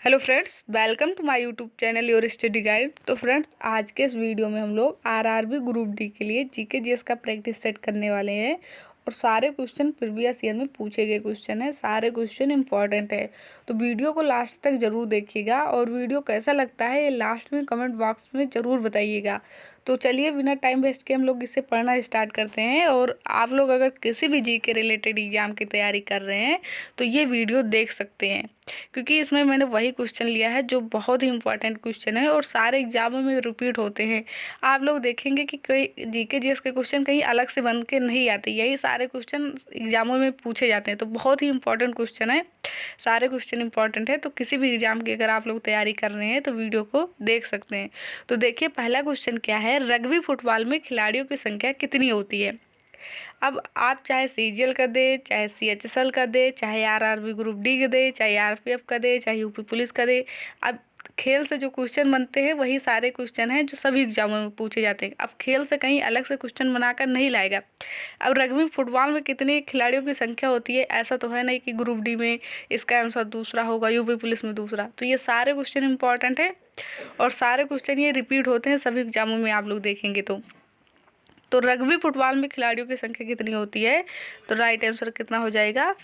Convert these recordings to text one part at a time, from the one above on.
Hello friends, welcome to my YouTube channel your study guide. तो friends, आज के इस वीडियो में हम लोग आरआरबी ग्रुप डी के लिए जीके जीएस का प्रैक्टिस सेट करने वाले हैं। और सारे क्वेश्चन प्रीवियस ईयर में पूछे गए क्वेश्चन है, सारे क्वेश्चन इंपॉर्टेंट है। तो वीडियो को लास्ट तक ज़रूर देखिएगा और वीडियो कैसा लगता है ये लास्ट में कमेंट बॉक्स में ज़रूर बताइएगा। तो चलिए बिना टाइम वेस्ट के हम लोग इसे पढ़ना स्टार्ट करते हैं। और आप लोग अगर किसी भी जी के रिलेटेड एग्जाम की तैयारी कर रहे हैं तो ये वीडियो देख सकते हैं, क्योंकि इसमें मैंने वही क्वेश्चन लिया है जो बहुत ही इंपॉर्टेंट क्वेश्चन है और सारे एग्जामों में रिपीट होते हैं। आप लोग देखेंगे कि कोई जीके जीएस के क्वेश्चन कहीं अलग से बन के नहीं आते, यही सारे क्वेश्चन एग्जामों में पूछे जाते हैं। तो बहुत ही इंपॉर्टेंट क्वेश्चन है, सारे क्वेश्चन इंपॉर्टेंट है। तो किसी भी एग्जाम की अगर आप लोग तैयारी कर रहे हैं तो वीडियो को देख सकते हैं। तो देखिए, पहला क्वेश्चन क्या है, रग्बी फुटबॉल में खिलाड़ियों की संख्या कितनी होती है। अब आप चाहे सीजीएल का दे, चाहे सीएचएसएल का दे, चाहे आरआरबी ग्रुप डी का दे, चाहे आरपीएफ का दे, चाहे यूपी पुलिस का दे, अब खेल से जो क्वेश्चन बनते हैं वही सारे क्वेश्चन हैं जो सभी एग्जामों में पूछे जाते हैं। अब खेल से कहीं अलग से क्वेश्चन बनाकर नहीं लाएगा। अब रग्बी फुटबॉल में कितने खिलाड़ियों की संख्या होती है, ऐसा तो है नहीं कि ग्रुप डी में इसका आंसर दूसरा होगा, यूपी पुलिस में दूसरा। तो ये सारे क्वेश्चन इंपॉर्टेंट है और सारे क्वेश्चन ये रिपीट होते हैं सभी एग्जामों में, आप लोग देखेंगे तो रग्बी फुटबॉल में खिलाड़ियों की संख्या कितनी होती है। तो राइट आंसर कितना हो जाएगा,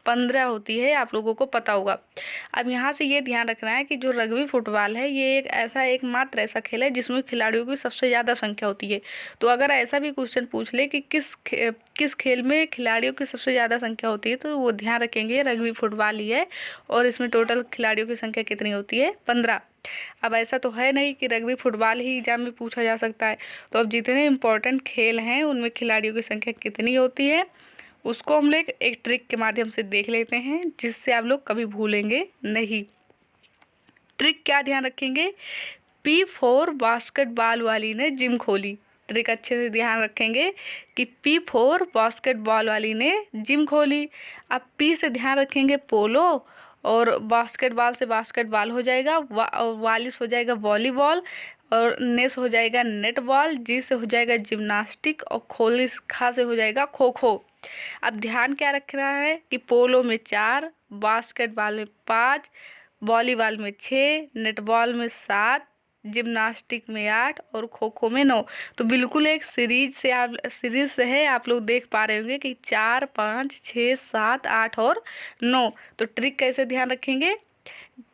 15 होती है, आप लोगों को पता होगा। अब यहाँ से ये ध्यान रखना है कि जो रग्बी फुटबॉल है ये एकमात्र ऐसा खेल है जिसमें खिलाड़ियों की सबसे ज़्यादा संख्या होती है। तो अगर ऐसा भी क्वेश्चन पूछ ले कि किस खेल में खिलाड़ियों की सबसे ज़्यादा संख्या होती है, तो वो ध्यान रखेंगे रग्बी फुटबॉल ही है। और इसमें टोटल खिलाड़ियों की संख्या कितनी होती है, 15। अब ऐसा तो है नहीं कि रग्बी फुटबॉल ही एग्जाम में पूछा जा सकता है। तो अब जितने इम्पोर्टेंट खेल हैं उनमें खिलाड़ियों की संख्या कितनी होती है उसको हम लोग एक ट्रिक के माध्यम से देख लेते हैं, जिससे आप लोग कभी भूलेंगे नहीं। ट्रिक क्या ध्यान रखेंगे, P4 बास्केटबॉल वाली ने जिम खोली। ट्रिक अच्छे से ध्यान रखेंगे कि P4 बास्केटबॉल वाली ने जिम खोली। अब P से ध्यान रखेंगे पोलो, और बास्केटबॉल से बास्केटबॉल हो जाएगा, और वालिस हो जाएगा वॉलीबॉल, और नेस हो जाएगा नेटबॉल, जी से हो जाएगा जिम्नास्टिक, और खा से हो जाएगा खो खो। अब ध्यान क्या रख रहा है कि पोलो में 4, बास्केटबॉल में 5, वॉलीबॉल में 6, नेटबॉल में 7, जिम्नास्टिक में 8 और खो खो में 9। तो बिल्कुल एक सीरीज से है, आप लोग देख पा रहे होंगे कि 4, 5, 6, 7, 8 और 9। तो ट्रिक कैसे ध्यान रखेंगे,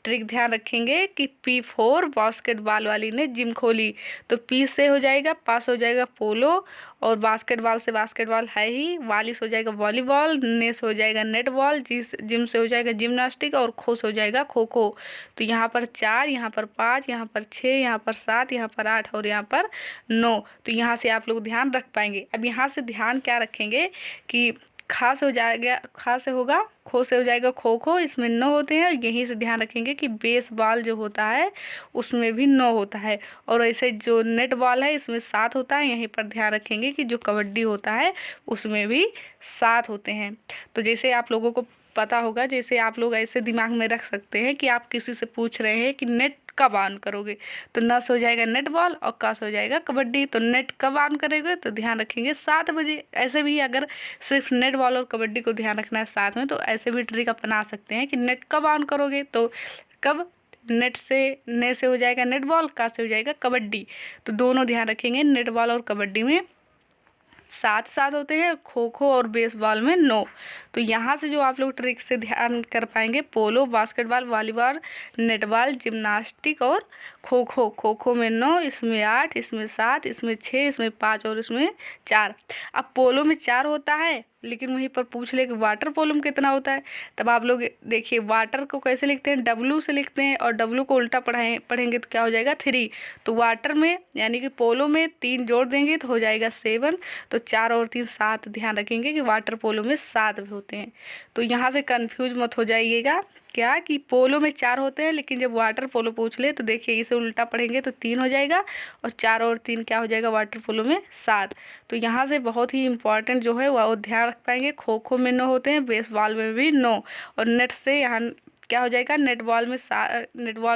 ट्रिक ध्यान रखेंगे कि P4 बास्केटबॉल वाली ने जिम खोली। तो P से हो जाएगा, पास हो जाएगा पोलो, और बास्केटबॉल से बास्केटबॉल है ही, वालिस हो जाएगा वॉलीबॉल, नेस हो जाएगा नेटबॉल, जिम से हो जाएगा जिम्नास्टिक, और खो से हो जाएगा खो खो। तो यहाँ पर 4, यहाँ पर 5, यहाँ पर 6, यहाँ पर 7, यहाँ पर 8 और यहाँ पर 9। तो यहाँ से आप लोग ध्यान रख पाएंगे। अब यहाँ से ध्यान क्या रखेंगे कि खा से हो जाएगा, खा से होगा, खो से हो जाएगा खो खो, इसमें 9 होते हैं। यहीं से ध्यान रखेंगे कि बेसबॉल जो होता है उसमें भी 9 होता है, और ऐसे जो नेट बॉल है इसमें 7 होता है। यहीं पर ध्यान रखेंगे कि जो कबड्डी होता है उसमें भी 7 होते हैं। तो जैसे आप लोगों को पता होगा, जैसे आप लोग ऐसे दिमाग में रख सकते हैं कि आप किसी से पूछ रहे हैं कि नेट कब ऑन करोगे, तो न से हो जाएगा नेट बॉल और का से हो जाएगा कबड्डी। तो नेट कब ऑन करेंगे, तो ध्यान रखेंगे 7 बजे। ऐसे भी अगर सिर्फ नेट बॉल और कबड्डी को ध्यान रखना है साथ में, तो ऐसे भी ट्रिक अपना सकते हैं कि नेट कब ऑन करोगे, तो कब नेट से ने से हो जाएगा नेट बॉल, का से हो जाएगा कबड्डी। तो दोनों ध्यान रखेंगे, नेट बॉल और कबड्डी में 7 होते हैं, खो खो और बेसबॉल में 9। तो यहाँ से जो आप लोग ट्रिक से ध्यान कर पाएंगे, पोलो, बास्केटबॉल, वॉलीबॉल, नेटबॉल, जिम्नास्टिक और खो खो। खो खो में 9, इसमें 8, इसमें 7, इसमें 6, इसमें 5 और इसमें 4। अब पोलो में 4 होता है, लेकिन वहीं पर पूछ ले कि वाटर पोलो में कितना होता है, तब आप लोग देखिए वाटर को कैसे लिखते हैं, W से लिखते हैं, और W को उल्टा पढ़ेंगे तो क्या हो जाएगा, 3। तो वाटर में यानी कि पोलो में 3 जोड़ देंगे तो हो जाएगा 7। तो 4 और 3 7। ध्यान रखेंगे कि वाटर पोलो में 7 भी होते हैं। तो यहाँ से कंफ्यूज मत हो जाइएगा क्या कि पोलो में 4 होते हैं, लेकिन जब वाटर पोलो पूछ ले तो देखिए इसे उल्टा पढ़ेंगे तो 3 हो जाएगा, और 4 और 3 क्या हो जाएगा, वाटर पोलो में 7। तो यहाँ से बहुत ही इंपॉर्टेंट जो है वो ध्यान रख पाएंगे। खो खो में 9 होते हैं, बेसबॉल में भी 9, और नेट से यहाँ क्या हो जाएगा, नेटबॉल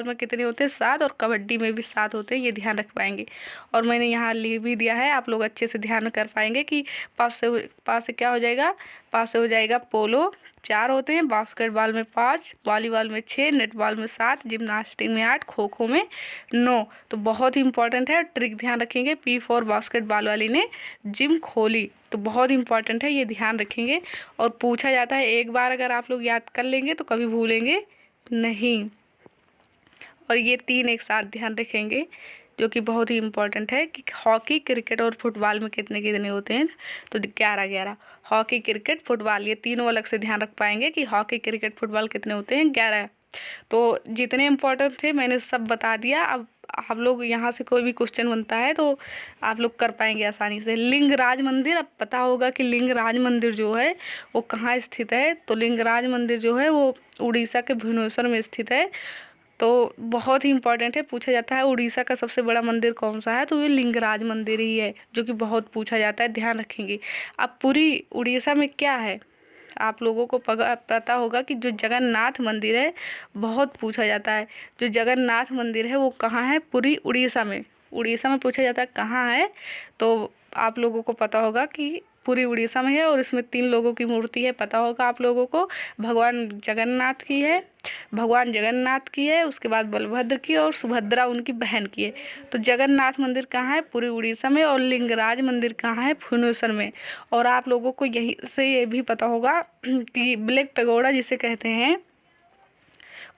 में कितने होते हैं, 7, और कबड्डी में भी 7 होते हैं, ये ध्यान रख पाएंगे। और मैंने यहाँ लिख भी दिया है, आप लोग अच्छे से ध्यान कर पाएंगे कि पास से क्या हो जाएगा, 5 से हो जाएगा पोलो, 4 होते हैं, बास्केटबॉल में 5, वॉलीबॉल में 6, नेटबॉल में 7, जिम्नास्टिक में 8, खो खो में 9। तो बहुत ही इंपॉर्टेंट है, ट्रिक ध्यान रखेंगे। P4 बास्केटबॉल वाली ने जिम खोली, तो बहुत इंपॉर्टेंट है, ये ध्यान रखेंगे। और पूछा जाता है, एक बार अगर आप लोग याद कर लेंगे तो कभी भूलेंगे नहीं। और ये 3 एक साथ ध्यान रखेंगे, जो कि बहुत ही इम्पोर्टेंट है कि हॉकी, क्रिकेट और फुटबॉल में कितने कितने होते हैं। तो 11-11, हॉकी, क्रिकेट, फुटबॉल, ये तीनों अलग से ध्यान रख पाएंगे कि हॉकी, क्रिकेट, फुटबॉल कितने होते हैं, 11। तो जितने इम्पोर्टेंट थे मैंने सब बता दिया। अब आप लोग यहाँ से कोई भी क्वेश्चन बनता है तो आप लोग कर पाएंगे आसानी से। लिंगराज मंदिर, अब पता होगा कि लिंगराज मंदिर जो है वो कहाँ स्थित है। तो लिंगराज मंदिर जो है वो उड़ीसा के भुवनेश्वर में स्थित है। तो बहुत ही इंपॉर्टेंट है, पूछा जाता है उड़ीसा का सबसे बड़ा मंदिर कौन सा है, तो ये लिंगराज मंदिर ही है, जो कि बहुत पूछा जाता है, ध्यान रखेंगे। अब पूरी उड़ीसा में क्या है, आप लोगों को पता होगा कि जो जगन्नाथ मंदिर है, बहुत पूछा जाता है, जो जगन्नाथ मंदिर है वो कहाँ है, पूरी उड़ीसा में। उड़ीसा में पूछा जाता है कहाँ है, तो आप लोगों को पता होगा कि पूरी उड़ीसा में है। और इसमें 3 लोगों की मूर्ति है, पता होगा आप लोगों को, भगवान जगन्नाथ की है, उसके बाद बलभद्र की, और सुभद्रा उनकी बहन की है। तो जगन्नाथ मंदिर कहाँ है, पूरी उड़ीसा में। और लिंगराज मंदिर कहाँ है, भुवनेश्वर में। और आप लोगों को यही से ये भी पता होगा कि ब्लैक पैगोडा जिसे कहते हैं,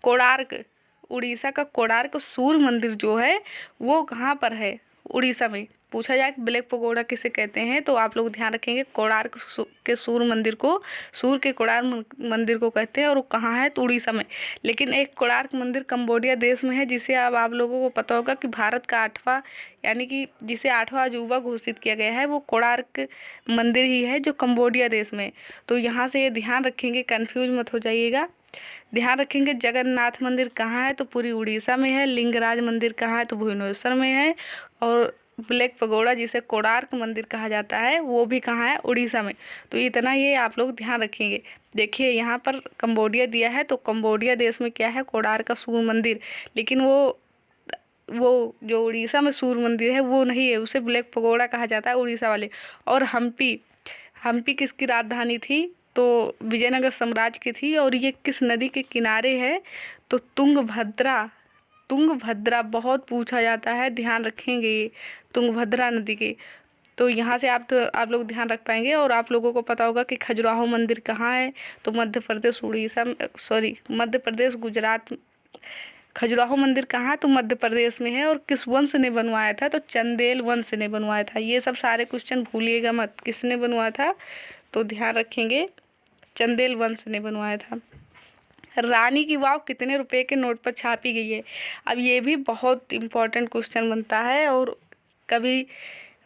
कोणार्क, उड़ीसा का कोणार्क सूर्य मंदिर जो है वो कहाँ पर है, उड़ीसा में। पूछा जाए कि ब्लैक पगोड़ा किसे कहते हैं, तो आप लोग ध्यान रखेंगे कोणार्क के सूर्य मंदिर को, सूर्य के कोणार्क मंदिर को कहते हैं, और वो कहाँ है, तो उड़ीसा में। लेकिन एक कोणार्क मंदिर कंबोडिया देश में है, जिसे अब आप लोगों को पता होगा कि भारत का 8वां, यानी कि जिसे 8वां अजूबा घोषित किया गया है, वो कोणार्क मंदिर ही है, जो कंबोडिया देश में। तो यहाँ से ये ध्यान रखेंगे, कन्फ्यूज मत हो जाइएगा। ध्यान रखेंगे जगन्नाथ मंदिर कहाँ है, तो पूरी उड़ीसा में है। लिंगराज मंदिर कहाँ है, तो भुवनेश्वर में है। और ब्लैक पगोड़ा जिसे कोणार्क मंदिर कहा जाता है, वो भी कहाँ है, उड़ीसा में। तो इतना ये आप लोग ध्यान रखेंगे। देखिए यहाँ पर कंबोडिया दिया है, तो कंबोडिया देश में क्या है, कोणार्क का सूर्य मंदिर। लेकिन वो जो उड़ीसा में सूर्य मंदिर है वो नहीं है, उसे ब्लैक पगोड़ा कहा जाता है, उड़ीसा वाले। और हम्पी किसकी राजधानी थी, तो विजयनगर साम्राज्य की थी। और ये किस नदी के किनारे है, तो तुंगभद्रा बहुत पूछा जाता है, ध्यान रखेंगे ये, तुंगभद्रा नदी के। तो यहाँ से आप लोग ध्यान रख पाएंगे। और आप लोगों को पता होगा कि खजुराहो मंदिर कहाँ है, तो मध्य प्रदेश, गुजरात। खजुराहो मंदिर कहाँ, तो मध्य प्रदेश में है। और किस वंश ने बनवाया था, तो चंदेल वंश ने बनवाया था। ये सब सारे क्वेश्चन भूलिएगा मत, किसने बनवाया था, तो ध्यान रखेंगे, चंदेल वंश ने बनवाया था। रानी की वाव कितने रुपए के नोट पर छापी गई है। अब ये भी बहुत इम्पोर्टेंट क्वेश्चन बनता है, और कभी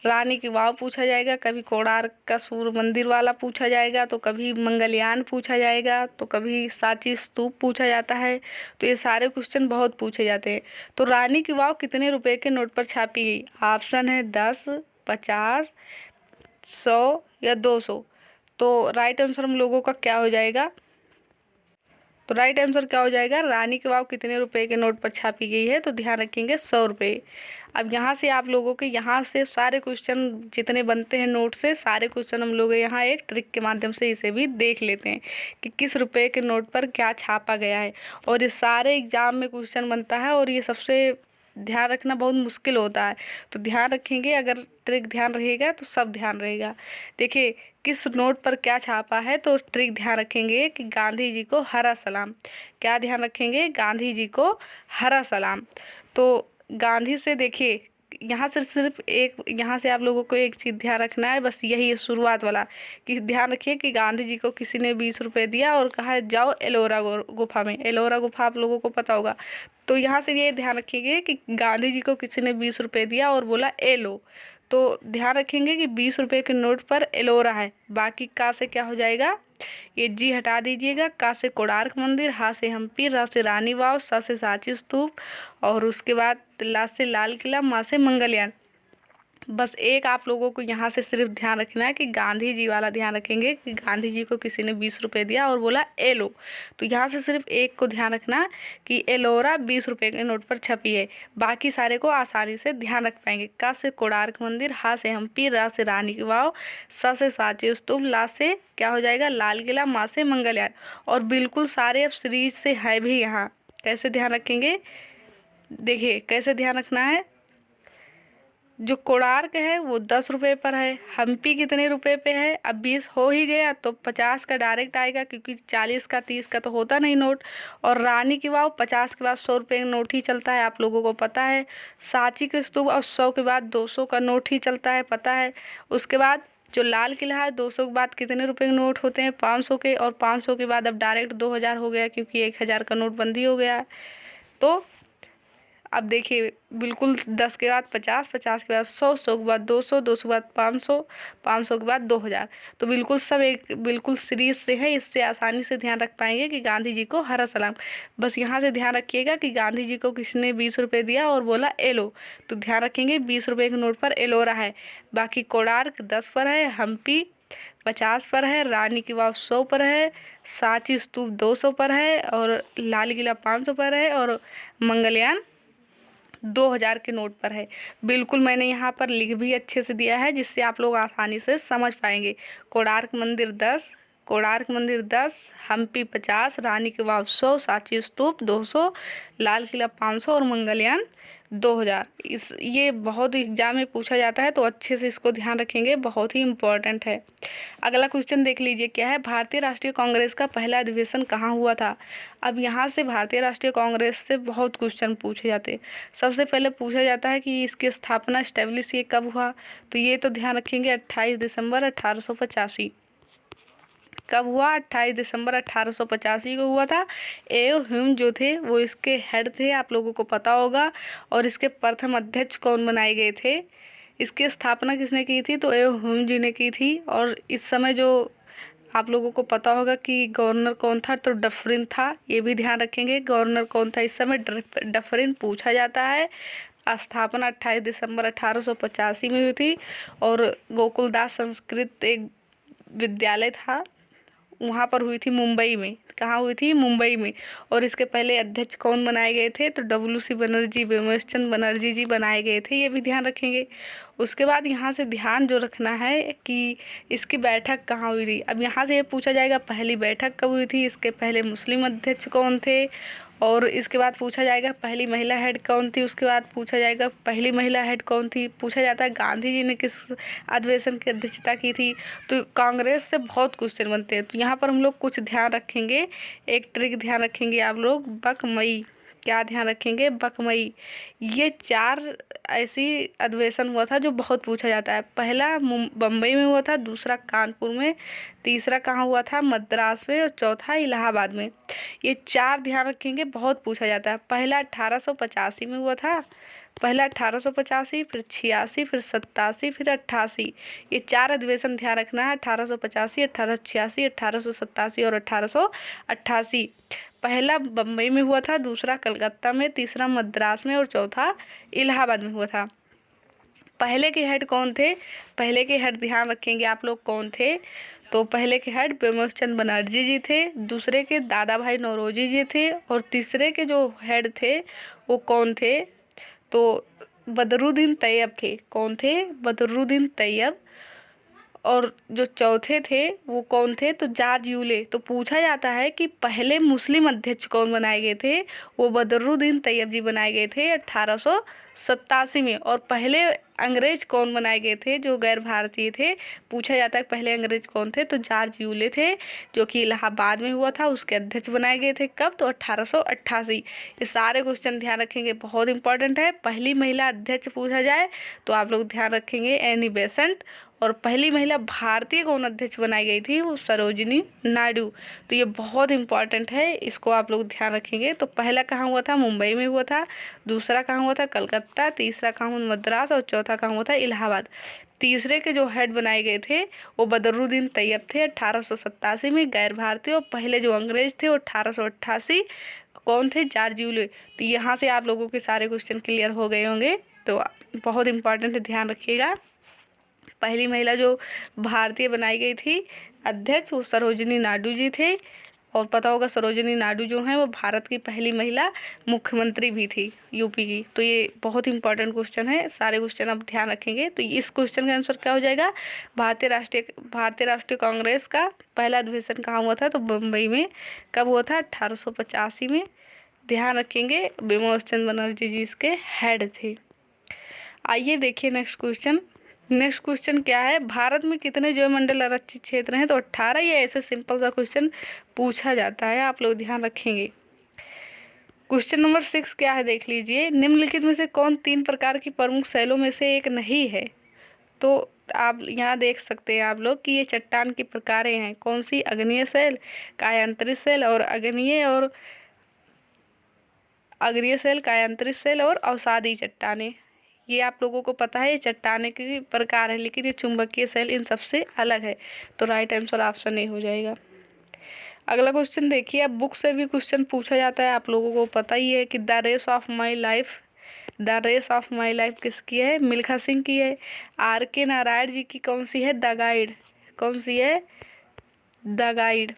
रानी की वाव पूछा जाएगा, कभी कोणार्क का सूर्य मंदिर वाला पूछा जाएगा, तो कभी मंगलयान पूछा जाएगा, तो कभी सांची स्तूप पूछा जाता है। तो ये सारे क्वेश्चन बहुत पूछे जाते हैं। तो रानी की वाव कितने रुपए के नोट पर छापी गई, ऑप्शन है 10, 50, 100 या 200। तो राइट आंसर हम लोगों का क्या हो जाएगा, तो राइट आंसर क्या हो जाएगा, रानी की वाव कितने रुपए के नोट पर छापी गई है, तो ध्यान रखेंगे 100 रुपये। अब यहाँ से आप लोगों के यहाँ से सारे क्वेश्चन जितने बनते हैं नोट से, सारे क्वेश्चन हम लोग यहाँ एक ट्रिक के माध्यम से इसे भी देख लेते हैं कि किस रुपए के नोट पर क्या छापा गया है। और ये सारे एग्जाम में क्वेश्चन बनता है, और ये सबसे ध्यान रखना बहुत मुश्किल होता है। तो ध्यान रखेंगे, अगर ट्रिक ध्यान रहेगा तो सब ध्यान रहेगा। देखिए किस नोट पर क्या छापा है, तो ट्रिक ध्यान रखेंगे कि गांधी जी को हरा सलाम। क्या ध्यान रखेंगे, गांधी जी को हरा सलाम। तो गांधी से देखिए, यहाँ से सिर्फ एक, यहाँ से आप लोगों को एक चीज़ ध्यान रखना है, बस यही है शुरुआत वाला, कि ध्यान रखिए कि गांधी जी को किसी ने 20 रुपये दिया और कहा जाओ एलोरा गुफा में। एलोरा गुफा आप लोगों को पता होगा। तो यहाँ से ये ध्यान रखिएगा कि गांधी जी को किसी ने 20 रुपये दिया और बोला ए लो। तो ध्यान रखेंगे कि 20 रुपये के नोट पर एलोरा है। बाकी का से क्या हो जाएगा, ये जी हटा दीजिएगा। का से कोणार्क मंदिर, हा से हम्पी, रा से रानी वाव, सा से सांची स्तूप, और उसके बाद ला से लाल किला, मा से मंगलयान। बस एक आप लोगों को यहाँ से सिर्फ ध्यान रखना है कि गांधी जी वाला ध्यान रखेंगे कि गांधी जी को किसी ने 20 रुपये दिया और बोला ए लो, तो यहाँ से सिर्फ एक को ध्यान रखना कि एलोरा 20 रुपये के नोट पर छपी है। बाकी सारे को आसानी से ध्यान रख पाएंगे। क से कोणार्क मंदिर, हा से हम्पी, रा से रानी की वाव, स से सांची स्तूप, ला से क्या हो जाएगा लाल किला, मा से मंगलयान। और बिल्कुल सारे अब सीरीज से है भी यहाँ। कैसे ध्यान रखेंगे, देखिए कैसे ध्यान रखना है। जो कोणार्क है वो 10 रुपये पर है, हम्पी कितने रुपए पे है, अब 20 हो ही गया तो 50 का डायरेक्ट आएगा क्योंकि 40 का 30 का तो होता नहीं नोट। और रानी की वाव 50 के बाद 100 रुपये का नोट ही चलता है, आप लोगों को पता है। सांची के स्तूप और 100 के बाद 200 का नोट ही चलता है, पता है। उसके बाद जो लाल किला है 200 के बाद कितने रुपए के नोट होते हैं, 500 के, और 500 के बाद अब डायरेक्ट 2000 हो गया क्योंकि 1000 का नोट बंदी हो गया है। तो अब देखिए बिल्कुल 10 के बाद 50, 50 के बाद 100, 100 के बाद 200, 200 के बाद 500, 500 के बाद 2000। तो बिल्कुल सब एक बिल्कुल सीरीज से है, इससे आसानी से ध्यान रख पाएंगे कि गांधी जी को हरा सलाम। बस यहाँ से ध्यान रखिएगा कि गांधी जी को किसने 20 रुपये दिया और बोला एलो, तो ध्यान रखेंगे 20 रुपये के नोट पर एलोरा है। बाकी कोणार्क 10 पर है, हम्पी 50 पर है, रानी की वाव 100 पर है, सांची स्तूप 200 पर है, और लाल किला 500 पर है, और मंगलयान 2000 के नोट पर है। बिल्कुल मैंने यहाँ पर लिख भी अच्छे से दिया है जिससे आप लोग आसानी से समझ पाएंगे। कोणार्क मंदिर 10, कोणार्क मंदिर 10, हम्पी 50, रानी की वाव 100, सांची स्तूप 200, लाल किला 500 और मंगलयान 2000। ये बहुत एग्जाम में पूछा जाता है तो अच्छे से इसको ध्यान रखेंगे, बहुत ही इम्पोर्टेंट है। अगला क्वेश्चन देख लीजिए क्या है, भारतीय राष्ट्रीय कांग्रेस का पहला अधिवेशन कहाँ हुआ था। अब यहाँ से भारतीय राष्ट्रीय कांग्रेस से बहुत क्वेश्चन पूछे जाते हैं। सबसे पहले पूछा जाता है कि इसकी स्थापना स्टैब्लिश ये कब हुआ, तो ये तो ध्यान रखेंगे 28 दिसंबर 1885। कब हुआ, 28 दिसंबर 1885 को हुआ था। एओ ह्यूम जो थे वो इसके हेड थे, आप लोगों को पता होगा। और इसके प्रथम अध्यक्ष कौन बनाए गए थे, इसकी स्थापना किसने की थी, तो एओ ह्यूम जी ने की थी। और इस समय जो आप लोगों को पता होगा कि गवर्नर कौन था, तो डफरिन था, ये भी ध्यान रखेंगे। गवर्नर कौन था इस समय, डफरिन पूछा जाता है। स्थापना 28 दिसंबर 1885 में हुई थी। और गोकुलदास संस्कृत एक विद्यालय था, वहाँ पर हुई थी मुंबई में। कहाँ हुई थी, मुंबई में। और इसके पहले अध्यक्ष कौन बनाए गए थे, तो WC बनर्जी, व्योमेश बनर्जी जी बनाए गए थे, ये भी ध्यान रखेंगे। उसके बाद यहाँ से ध्यान जो रखना है कि इसकी बैठक कहाँ हुई थी। अब यहाँ से ये पूछा जाएगा पहली बैठक कब हुई थी, इसके पहले मुस्लिम अध्यक्ष कौन थे, और इसके बाद पूछा जाएगा पहली महिला हेड कौन थी, उसके बाद पूछा जाएगा पहली महिला हेड कौन थी, पूछा जाता है गांधी जी ने किस अधिवेशन की अध्यक्षता की थी। तो कांग्रेस से बहुत क्वेश्चन बनते हैं, तो यहाँ पर हम लोग कुछ ध्यान रखेंगे। एक ट्रिक ध्यान रखेंगे आप लोग, बकमई, क्या ध्यान रखेंगे, बकमई। ये 4 ऐसी अधिवेशन हुआ था जो बहुत पूछा जाता है। पहला बम्बई में हुआ था, दूसरा कानपुर में, तीसरा कहाँ हुआ था, मद्रास में, और चौथा इलाहाबाद में। ये 4 ध्यान रखेंगे, बहुत पूछा जाता है। पहला 1885 में हुआ था, पहला 1885, फिर 86, फिर 87, फिर 88। ये 4 अधिवेशन ध्यान रखना है, 1885, 1886, 1887 और 1888। पहला बम्बई में हुआ था, दूसरा कलकत्ता में, तीसरा मद्रास में, और चौथा इलाहाबाद में हुआ था। पहले के हेड कौन थे, पहले के हेड ध्यान रखेंगे आप लोग कौन थे, तो पहले के हेड व्योमेश बनर्जी जी थे, दूसरे के दादा भाई नौरोजी जी थे, और तीसरे के जो हेड थे वो कौन थे, तो बदरुद्दीन तैयब थे। कौन थे, बदरुद्दीन तैयब। और जो चौथे थे वो कौन थे, तो जॉर्ज यूले। तो पूछा जाता है कि पहले मुस्लिम अध्यक्ष कौन बनाए गए थे, वो बदरुद्दीन तैयब जी बनाए गए थे 1887 में। और पहले अंग्रेज कौन बनाए गए थे, जो गैर भारतीय थे, पूछा जाता है पहले अंग्रेज कौन थे, तो जॉर्ज यूले थे, जो कि इलाहाबाद में हुआ था, उसके अध्यक्ष बनाए गए थे। कब, तो 1888। ये सारे क्वेश्चन ध्यान रखेंगे, बहुत इंपॉर्टेंट है। पहली महिला अध्यक्ष पूछा जाए तो आप लोग ध्यान रखेंगे एनी बेसेंट। और पहली महिला भारतीय कौन अध्यक्ष बनाई गई थी, वो सरोजिनी नायडू। तो ये बहुत इंपॉर्टेंट है, इसको आप लोग ध्यान रखेंगे। तो पहला कहाँ हुआ था, मुंबई में हुआ था, दूसरा कहाँ हुआ था, कलकत्ता, तीसरा कहाँ हुआ, मद्रास, और चौथा कहाँ हुआ था, इलाहाबाद। तीसरे के जो हेड बनाए गए थे वो बदरुद्दीन तैयब थे 1887 में, गैर भारतीय। और पहले जो अंग्रेज थे वो 1888, कौन थे, जॉर्ज यूले। तो यहाँ से आप लोगों के सारे क्वेश्चन क्लियर हो गए होंगे। तो बहुत इम्पोर्टेंट है, ध्यान रखिएगा। पहली महिला जो भारतीय बनाई गई थी अध्यक्ष, वो सरोजिनी नायडू जी थे। और पता होगा सरोजिनी नायडू जो हैं वो भारत की पहली महिला मुख्यमंत्री भी थी यूपी की। तो ये बहुत इंपॉर्टेंट क्वेश्चन है, सारे क्वेश्चन आप ध्यान रखेंगे। तो इस क्वेश्चन का आंसर क्या हो जाएगा? भारतीय राष्ट्रीय कांग्रेस का पहला अधिवेशन कहाँ हुआ था? तो बम्बई में। कब हुआ था? 1885 में। ध्यान रखेंगे, बिमोश चंद्र बनर्जी जी इसके हेड थे। आइए देखिए नेक्स्ट क्वेश्चन। नेक्स्ट क्वेश्चन क्या है? भारत में कितने जैवमंडल आरक्षित क्षेत्र हैं? तो 18। ये ऐसे सिंपल सा क्वेश्चन पूछा जाता है, आप लोग ध्यान रखेंगे। क्वेश्चन नंबर 6 क्या है देख लीजिए। निम्नलिखित में से कौन 3 प्रकार की प्रमुख शैलों में से एक नहीं है? तो आप यहाँ देख सकते हैं आप लोग कि ये चट्टान की प्रकारें हैं। कौन सी? अग्नेय शैल, कायांतरित शैल और अग्नेय शैल, कायांतरित शैल और अवसादी चट्टानें। ये आप लोगों को पता है, ये चट्टाने के प्रकार है, लेकिन ये चुंबकीय शैल इन सबसे अलग है। तो राइट आंसर ऑप्शन ए हो जाएगा। अगला क्वेश्चन देखिए। अब बुक से भी क्वेश्चन पूछा जाता है, आप लोगों को पता ही है कि the race of my life, the race of my life किसकी है? मिल्खा सिंह की है। आर के नारायण जी की कौन सी है? The guide. कौन सी है? The guide.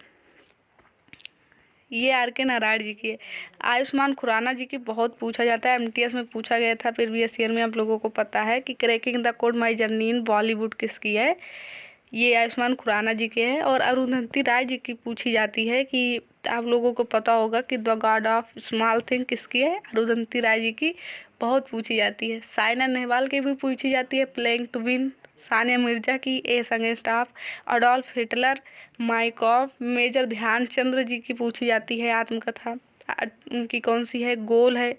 ये आर के नारायण जी की है। आयुष्मान खुराना जी की बहुत पूछा जाता है, एमटीएस में पूछा गया था प्रीवियस ईयर में, आप लोगों को पता है कि cracking the code my journey in Bollywood किसकी है? ये आयुष्मान खुराना जी के हैं। और अरुंधति राय जी की पूछी जाती है कि आप लोगों को पता होगा कि the God of small thing किसकी है? अरुंधति राय जी की बहुत पूछी जाती है। साइना नेहवाल की भी पूछी जाती है, playing to win. Sania Mirza की ace against of. Adolf Hitler, माइकॉफ। मेजर ध्यानचंद्र जी की पूछी जाती है आत्मकथा, उनकी कौन सी है? गोल है।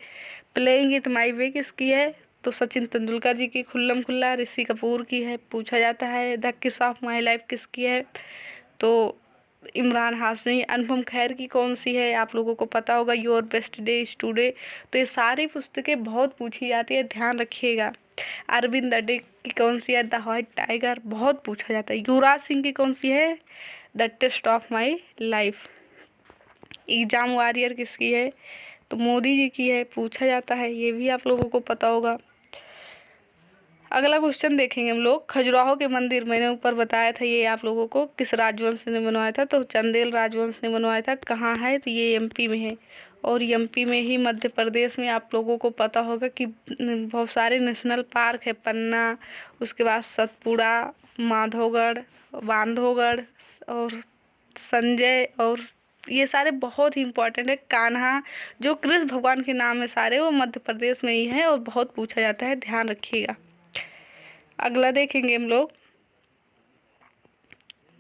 प्लेइंग इट माई वे किसकी है? तो सचिन तेंदुलकर जी की खुल्लम खुल्ला। ऋषि कपूर की है, पूछा जाता है। द किस ऑफ माई लाइफ किसकी है? तो इमरान हाशमी। अनुपम खैर की कौन सी है? आप लोगों को पता होगा, your best day is today. तो ये सारी पुस्तकें बहुत पूछी जाती है, ध्यान रखिएगा। अरविंद अडे की कौन सी है? द व्हाइट टाइगर, बहुत पूछा जाता है। युवराज सिंह की कौन सी है? The test of my life. Exam warrior किसकी है? तो मोदी जी की है, पूछा जाता है, ये भी आप लोगों को पता होगा। अगला क्वेश्चन देखेंगे हम लोग। खजुराहो के मंदिर, मैंने ऊपर बताया था ये आप लोगों को, किस राजवंश ने बनवाया था? तो चंदेल राजवंश ने बनवाया था। कहाँ है? तो ये एमपी में है। और एमपी में ही मध्य प्रदेश में आप लोगों को पता होगा कि बहुत सारे नेशनल पार्क है। पन्ना, उसके बाद सतपुड़ा, माधोगढ़, बांधवगढ़ और संजय, और ये सारे बहुत ही इंपॉर्टेंट है। कान्हा, जो कृष्ण भगवान के नाम है सारे, वो मध्य प्रदेश में ही है और बहुत पूछा जाता है, ध्यान रखिएगा। अगला देखेंगे हम लोग।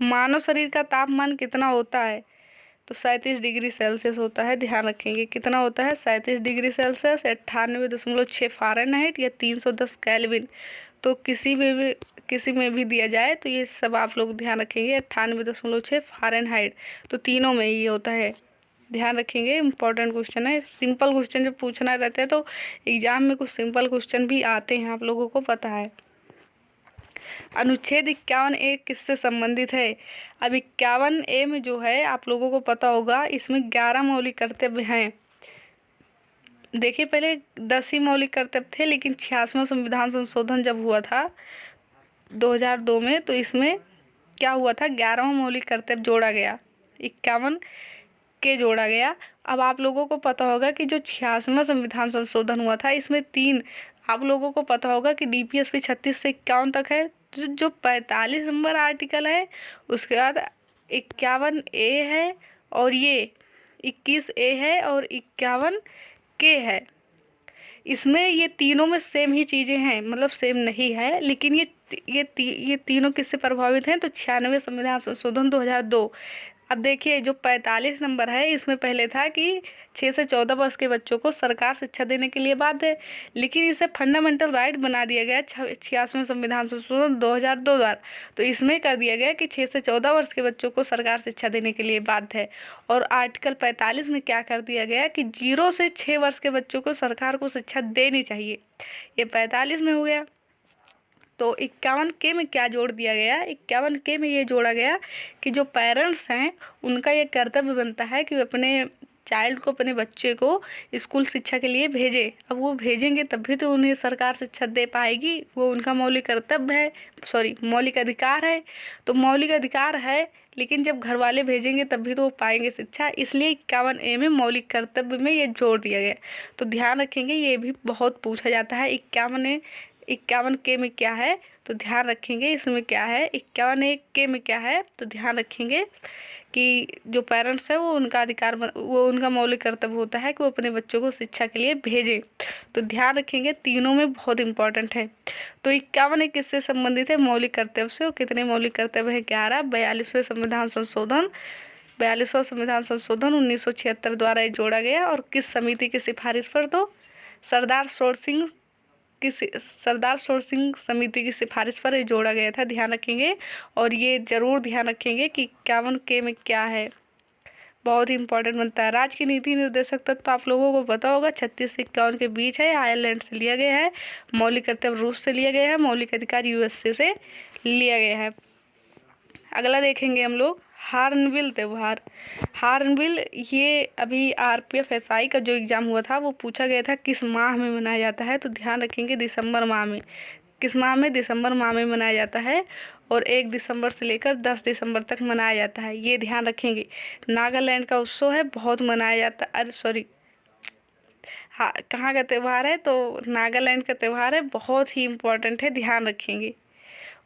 मानव शरीर का तापमान कितना होता है? तो 37 डिग्री सेल्सियस होता है, ध्यान रखेंगे। कितना होता है? 37 डिग्री सेल्सियस, 98.6 फ़ारेनहाइट या 310 केल्विन। तो किसी में भी दिया जाए तो ये सब आप लोग ध्यान रखेंगे। 98.6 फ़ारेनहाइट, तो तीनों में ही होता है, ध्यान रखेंगे। इंपॉर्टेंट क्वेश्चन है। सिंपल क्वेश्चन जब पूछना रहता है तो एग्जाम में कुछ सिंपल क्वेश्चन भी आते हैं, आप लोगों को पता है। अनुच्छेद 51A किससे संबंधित है? अब 51A में जो है आप लोगों को पता होगा, इसमें 11 मौलिक कर्तव्य हैं। देखिए पहले 10 ही मौलिक कर्तव्य थे, लेकिन 86वां संविधान संशोधन जब हुआ था 2002 में, तो इसमें क्या हुआ था? 11वां मौलिक कर्तव्य जोड़ा गया, 51 के जोड़ा गया। अब आप लोगों को पता होगा कि जो 86वां संविधान संशोधन हुआ था, इसमें 3 आप लोगों को पता होगा कि DPSP 36 से 51 तक है। जो 45 नंबर आर्टिकल है, उसके बाद 51A है, और ये 21A है और 51K है। इसमें ये तीनों में सेम ही चीज़ें हैं, मतलब सेम नहीं है, लेकिन ये तीनों किससे प्रभावित हैं? तो 96वें संविधान संशोधन 2002। अब देखिए जो 45 नंबर है, इसमें पहले था कि 6 से 14 वर्ष के बच्चों को सरकार शिक्षा देने के लिए बाध्य है, लेकिन इसे फंडामेंटल राइट बना दिया गया 86वें संविधान संशोधन 2002 द्वारा। तो इसमें कर दिया गया कि 6 से 14 वर्ष के बच्चों को सरकार शिक्षा देने के लिए बाध्य है। और आर्टिकल 45 में क्या कर दिया गया कि 0 से 6 वर्ष के बच्चों को सरकार को शिक्षा देनी चाहिए, ये 45 में हो गया। तो 51K में क्या जोड़ दिया गया? 51K में ये जोड़ा गया कि जो पेरेंट्स हैं उनका ये कर्तव्य बनता है कि वो अपने चाइल्ड को, अपने बच्चे को स्कूल शिक्षा के लिए भेजे। अब वो भेजेंगे तभी तो उन्हें सरकार शिक्षा दे पाएगी, वो उनका मौलिक कर्तव्य है, मौलिक अधिकार है। तो मौलिक अधिकार है, लेकिन जब घर वाले भेजेंगे तभी तो वो पाएंगे शिक्षा। इसलिए 51A में मौलिक कर्तव्य में ये जोड़ दिया गया। तो ध्यान रखेंगे, ये भी बहुत पूछा जाता है। 51K में क्या है, तो ध्यान रखेंगे इसमें क्या है। 51A में क्या है, तो ध्यान रखेंगे कि जो पेरेंट्स है वो उनका अधिकार वो उनका मौलिक कर्तव्य होता है कि वो अपने बच्चों को शिक्षा के लिए भेजें। तो ध्यान रखेंगे, तीनों में बहुत इंपॉर्टेंट है। तो 51 किससे संबंधित है, मौलिक कर्तव्य से। और कितने मौलिक कर्तव्य है, 11। 42वें संविधान संशोधन 1976 द्वारा ये जोड़ा गया। और किस समिति की सिफारिश पर, तो सरदार शोर सिंह समिति की सिफारिश पर ये जोड़ा गया था। ध्यान रखेंगे, और ये जरूर ध्यान रखेंगे कि 51K में क्या है, बहुत ही इंपॉर्टेंट बनता है। राज्य की नीति निर्देशक तत्व तो आप लोगों को पता होगा, 36 से 51 के बीच है, आयरलैंड से लिया गया है। मौलिक कर्तव्य रूस से लिया गया है, मौलिक अधिकार USA से लिया गया है। अगला देखेंगे हम लोग हार्नबिल त्यौहार। हार्नबिल ये अभी RPF SI का जो एग्ज़ाम हुआ था वो पूछा गया था किस माह में मनाया जाता है। तो ध्यान रखेंगे दिसंबर माह में। किस माह में, दिसंबर माह में मनाया जाता है। और 1 दिसंबर से लेकर 10 दिसंबर तक मनाया जाता है, ये ध्यान रखेंगे। नागालैंड का उत्सव है, बहुत मनाया जाता है। हाँ, कहाँ का त्यौहार है, तो नागालैंड का त्यौहार है, बहुत ही इम्पोर्टेंट है, ध्यान रखेंगे।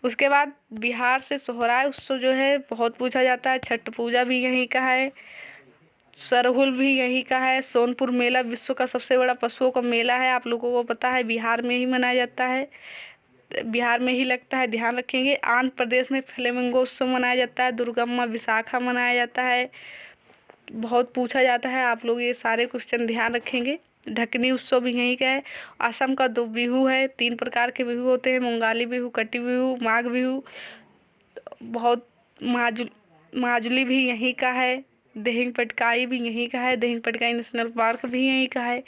उसके बाद बिहार से सोहराय उत्सव जो है बहुत पूछा जाता है। छठ पूजा भी यहीं का है, सरहुल भी यहीं का है। सोनपुर मेला विश्व का सबसे बड़ा पशुओं का मेला है, आप लोगों को पता है, बिहार में ही मनाया जाता है, बिहार में ही लगता है, ध्यान रखेंगे। आंध्र प्रदेश में फ्लेमिंगो उत्सव मनाया जाता है। दुर्गम्मा विशाखा मनाया जाता है, बहुत पूछा जाता है, आप लोग ये सारे क्वेश्चन ध्यान रखेंगे। ढकनी उत्सव भी यहीं का है। असम का 2 बिहू है, 3 प्रकार के बिहू होते हैं, मुंगाली बिहू, कटी बिहू, माघ बिहू। बहुत माजुली भी यहीं का है। दिहिंग पटकाई भी यहीं का है, दिहिंग पटकाई नेशनल पार्क भी यहीं का है।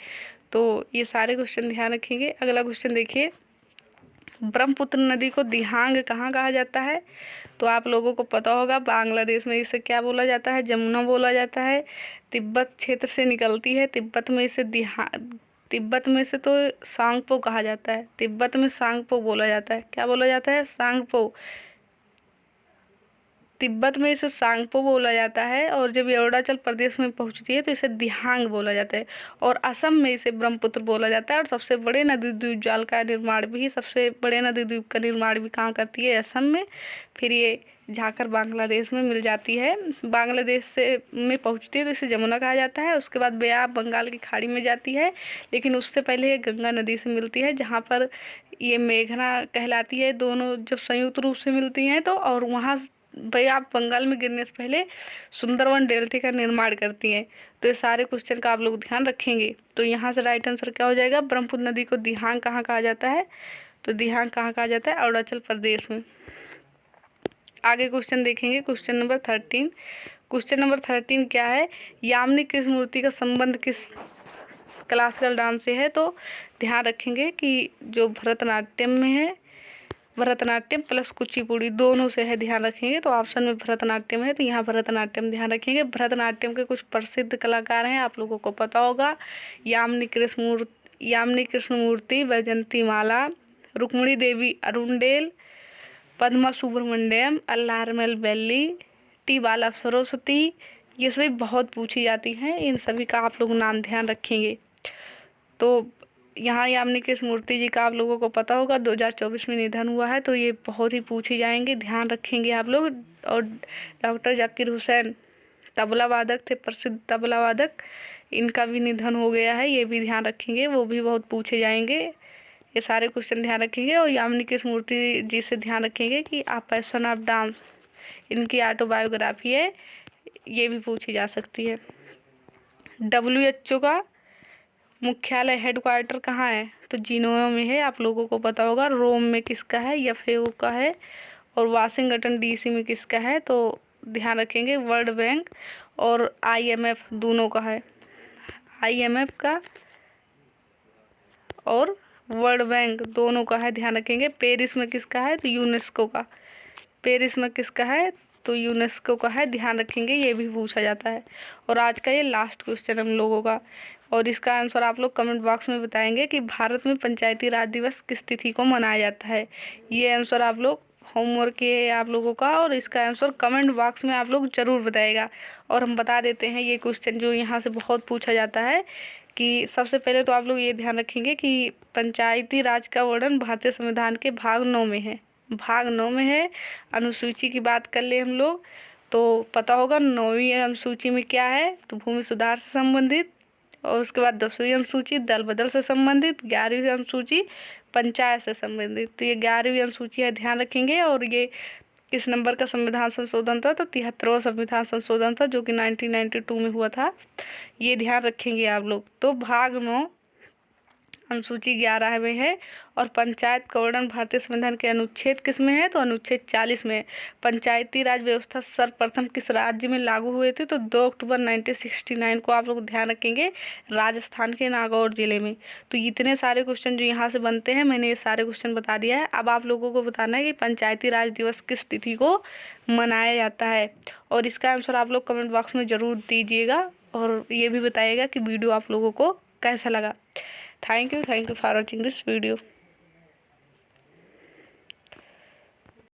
तो ये सारे क्वेश्चन ध्यान रखेंगे। अगला क्वेश्चन देखिए, ब्रह्मपुत्र नदी को दिहांग कहाँ कहा जाता है, तो आप लोगों को पता होगा, बांग्लादेश में इसे क्या बोला जाता है, जमुना बोला जाता है। तिब्बत क्षेत्र से निकलती है, तिब्बत में से तो सांगपो कहा जाता है, तिब्बत में सांगपो बोला जाता है। क्या बोला जाता है, सांगपो, तिब्बत में इसे सांगपो बोला जाता है। और जब ये अरुणाचल प्रदेश में पहुंचती है तो इसे दिहांग बोला जाता है। और असम में इसे ब्रह्मपुत्र बोला जाता है। और सबसे बड़े नदी द्वीप जाल का निर्माण भी, सबसे बड़े नदी द्वीप का निर्माण भी कहाँ करती है, असम में। फिर ये जाकर बांग्लादेश में मिल जाती है, बांग्लादेश से में पहुंचती है तो इसे जमुना कहा जाता है। उसके बाद बेआब बंगाल की खाड़ी में जाती है, लेकिन उससे पहले ये गंगा नदी से मिलती है, जहाँ पर ये मेघना कहलाती है। दोनों जब संयुक्त रूप से मिलती हैं तो, और वहाँ बेआब बंगाल में गिरने से पहले सुंदरवन डेल्टा का निर्माण करती हैं। तो ये सारे क्वेश्चन का आप लोग ध्यान रखेंगे। तो यहाँ से राइट आंसर क्या हो जाएगा, ब्रह्मपुत्र नदी को दिहांग कहाँ कहा जाता है, तो दिहांग कहाँ कहा जाता है, अरुणाचल प्रदेश में। आगे क्वेश्चन देखेंगे, क्वेश्चन नंबर 13। क्वेश्चन नंबर 13 क्या है, यामिनी कृष्णमूर्ति का संबंध किस क्लासिकल डांस से है, तो ध्यान रखेंगे कि जो भरतनाट्यम में है, भरतनाट्यम प्लस कुचिपुड़ी दोनों से है, ध्यान रखेंगे। तो ऑप्शन में भरतनाट्यम है, तो यहाँ भरतनाट्यम ध्यान रखेंगे। भरतनाट्यम के कुछ प्रसिद्ध कलाकार हैं, आप लोगों को पता होगा, यामिनी कृष्णमूर्ति, वैजंती माला, रुक्मिणी देवी अरुंडेल, पद्मा सुब्रमण्यम, अल्लारमेल बेल्ली, टी बाला सरस्वती। ये सभी बहुत पूछी जाती हैं, इन सभी का आप लोग नाम ध्यान रखेंगे। तो यहाँ यामिनी कृष्णमूर्ति जी का आप लोगों को पता होगा 2024 में निधन हुआ है, तो ये बहुत ही पूछे जाएंगे, ध्यान रखेंगे आप लोग। और डॉक्टर जाकिर हुसैन तबला वादक थे, प्रसिद्ध तबला वादक, इनका भी निधन हो गया है, ये भी ध्यान रखेंगे, वो भी बहुत पूछे जाएंगे। ये सारे क्वेश्चन ध्यान रखेंगे। और यामिनी कृष्णमूर्ति जी से ध्यान रखेंगे कि आ पैशन ऑफ डांस, इनकी ऑटोबायोग्राफी है, ये भी पूछी जा सकती है। WHO का मुख्यालय हेडक्वार्टर कहाँ है, तो जिनेवा में है, आप लोगों को पता होगा। रोम में किसका है, FAO का है। और वाशिंगटन DC में किसका है, तो ध्यान रखेंगे वर्ल्ड बैंक और IMF दोनों का है, IMF का और वर्ल्ड बैंक दोनों का है, ध्यान रखेंगे। पेरिस में किसका है, तो यूनेस्को का। पेरिस में किसका है, तो यूनेस्को का है, ध्यान रखेंगे, ये भी पूछा जाता है। और आज का ये लास्ट क्वेश्चन हम लोगों का, और इसका आंसर आप लोग कमेंट बॉक्स में बताएंगे कि भारत में पंचायती राज दिवस किस तिथि को मनाया जाता है। ये आंसर आप लोग होमवर्क है आप लोगों का, और इसका आंसर कमेंट बॉक्स में आप लोग ज़रूर बताएगा। और हम बता देते हैं ये क्वेश्चन जो यहाँ से बहुत पूछा जाता है कि सबसे पहले तो आप लोग ये ध्यान रखेंगे कि पंचायती राज का वर्णन भारतीय संविधान के भाग 9 में है। भाग 9 में है। अनुसूची की बात कर ले हम लोग तो पता होगा 9वीं अनुसूची में क्या है, तो भूमि सुधार से संबंधित, और उसके बाद 10वीं अनुसूची दल बदल से संबंधित, 11वीं अनुसूची पंचायत से संबंधित। तो ये 11वीं अनुसूची है, ध्यान रखेंगे। और ये किस नंबर का संविधान संशोधन था, तो 73वां संविधान संशोधन था जो कि 1992 में हुआ था। ये ध्यान रखेंगे आप लोग। तो भाग 9 अनुसूची 11 में है। और पंचायत का वर्णन भारतीय संविधान के अनुच्छेद किस में है, तो अनुच्छेद 40 में। पंचायती राज व्यवस्था सर्वप्रथम किस राज्य में लागू हुए थे, तो 2 अक्टूबर 1969 को आप लोग ध्यान रखेंगे, राजस्थान के नागौर जिले में। तो इतने सारे क्वेश्चन जो यहाँ से बनते हैं, मैंने ये सारे क्वेश्चन बता दिया है। अब आप लोगों को बताना है कि पंचायती राज दिवस किस तिथि को मनाया जाता है, और इसका आंसर आप लोग कमेंट बॉक्स में ज़रूर दीजिएगा। और ये भी बताइएगा कि वीडियो आप लोगों को कैसा लगा। Thank you for watching this video.